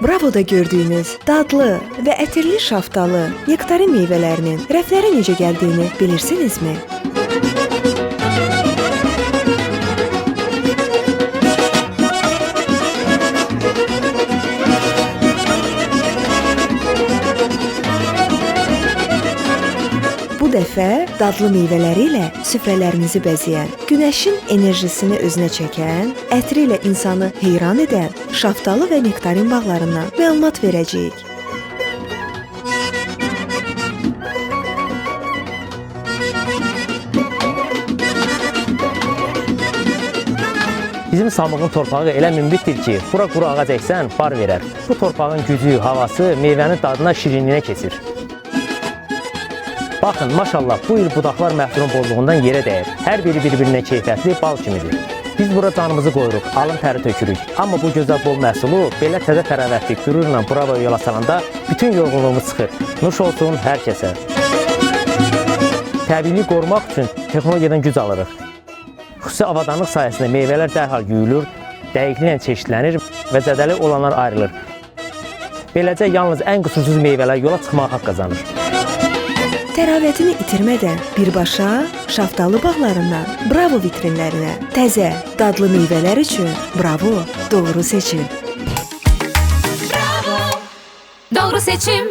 Bravo'da gördüyünüz dadlı və ətirli şaftalı, nektarin meyvələrinin rəflərə necə gəldiyini bilirsinizmi? Bu dəfə dadlı meyvələri ilə süfrələrinizi bəzəyən, günəşin enerjisini özünə çəkən, ətri ilə insanı heyran edən şaftalı və nektarin bağlarından məlumat verəcəyik. Bizim Samığın torpağı elə münbitdir ki, bura quru ağac əksən bar verər. Bu torpağın gücü, havası meyvənin dadına, şirinliyinə keçir. Baxın, maşallah, bu il budaqlar məhsulun bolluğundan yerə dəyir. Hər biri bir-birinə keyfiyyətli bal kimidir. Biz bura canımızı qoyuruq, alın təri tökürük. Amma bu gözəl bol məhsulu belə təzə tərəvətli qürurla Bravo'ya yola salanda bütün yorğunluğumuz çıxır. Nuş olsun hər kəsə. Təbiiliyi qorumaq üçün texnologiyadan güc alırıq. Xüsusi avadanlıq sayəsində meyvələr dərhal yuyulur, dəqiqliklə çeşidlənir və zədəli olanlar ayrılır. Beləcə, yalnız ən qüsursuz meyvələr yola çıxmağa haqq qazanır. Təravətini itirmədən birbaşa şaftalı bağlarından Bravo vitrinlərinə, təzə, dadlı meyvələr üçün Bravo doğru seçim. Bravo, doğru seçim.